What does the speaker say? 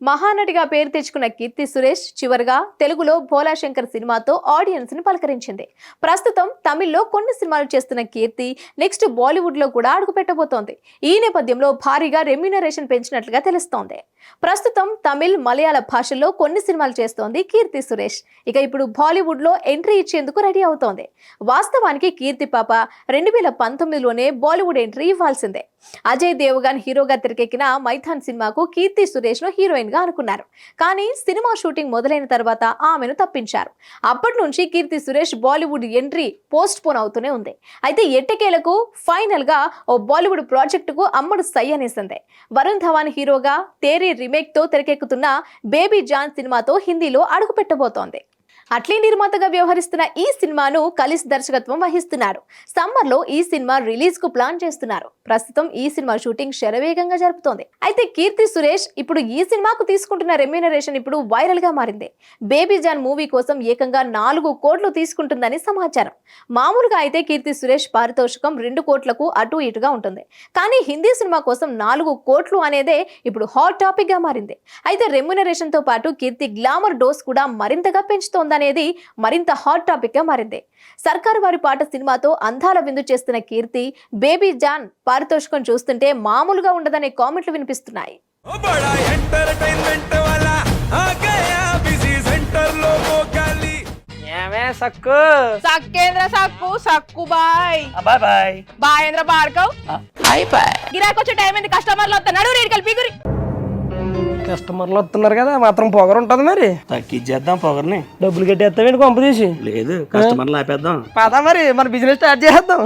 మహానటిగా పేరు తెచ్చుకున్న కీర్తి సురేష్ చివరిగా తెలుగులో భోలా శంకర్ సినిమాతో ఆడియన్స్ ని పలకరించింది. ప్రస్తుతం తమిళ్లో కొన్ని సినిమాలు చేస్తున్న కీర్తి నెక్స్ట్ బాలీవుడ్ లో కూడా అడుగు పెట్టబోతోంది. ఈ నేపథ్యంలో భారీగా రెమ్యూనరేషన్ పెంచినట్లుగా తెలుస్తోంది. ప్రస్తుతం తమిళ్, మలయాళ భాషల్లో కొన్ని సినిమాలు చేస్తోంది కీర్తి సురేష్. ఇక ఇప్పుడు బాలీవుడ్ లో ఎంట్రీ ఇచ్చేందుకు రెడీ అవుతోంది. వాస్తవానికి కీర్తి పాప 2019లోనే బాలీవుడ్ ఎంట్రీ ఇవ్వాల్సిందే. అజయ్ దేవగన్ హీరోగా తెరకెక్కిన మైథాన్ సినిమాకు కీర్తి సురేష్ ను హీరోయిన్ గా అనుకున్నారు. కానీ సినిమా షూటింగ్ మొదలైన తర్వాత ఆమెను తప్పించారు. అప్పటి నుంచి Keerthy Suresh Bollywood entry postpone అవుతూనే ఉంది. అయితే ఎట్టకేలకు ఫైనల్ గా ఓ బాలీవుడ్ ప్రాజెక్ట్ కు అమ్మడు సై అనేసింది. వరుణ్ ధవన్ హీరోగా తేరీ రీమేక్ తో తెరకెక్కుతున్న బేబీ జాన్ సినిమాతో హిందీలో అడుగు పెట్టబోతోంది. అట్లీ నిర్మాతగా వ్యవహరిస్తున్న ఈ సినిమాను కలిసి దర్శకత్వం వహిస్తున్నారు. సమ్మర్ లో ఈ సినిమా రిలీజ్ కు ప్లాన్ చేస్తున్నారు. ప్రస్తుతం ఈ సినిమా షూటింగ్ శరవేగంగా జరుపుతోంది. అయితే కీర్తి సురేష్ ఇప్పుడు ఈ సినిమాకు తీసుకుంటున్న రెమ్యూనరేషన్ ఇప్పుడు వైరల్ గా మారింది. బేబీ జాన్ మూవీ కోసం ఏకంగా 4 కోట్లు తీసుకుంటుందని సమాచారం. మామూలుగా అయితే కీర్తి సురేష్ పారితోషికం 2 కోట్లకు అటు ఇటుగా ఉంటుంది. కానీ హిందీ సినిమా కోసం 4 కోట్లు అనేదే ఇప్పుడు హాట్ టాపిక్ గా మారింది. అయితే రెమ్యూనరేషన్ తో పాటు కీర్తి గ్లామర్ డోస్ కూడా మరింతగా పెంచుతోంది అనేది మరింత హాట్ టాపిక్ గా మారింది. సర్కారు వారి పాట సినిమాతో అందాల విందు చేస్తున్న కీర్తి బేబీ జాన్ పారితోషికం చూస్తుంటే మామూలుగా ఉండదనే కామెంట్లు వినిపిస్తున్నాయి. గిరాకొచ్చే టైం ఏంది? కస్టమర్లు వస్తున్నాడు, రేడికల్ కస్టమర్లు వస్తున్నారు కదా, మాత్రం పొగరు ఉంటది. మరి తగ్గించేద్దాం పొగర్ని. డబ్బులు కట్టేస్తామేంటి కొంప తీసి? లేదు, కస్టమర్లు ఆపేద్దాం. పదా మరి మన బిజినెస్ స్టార్ట్ చేద్దాం.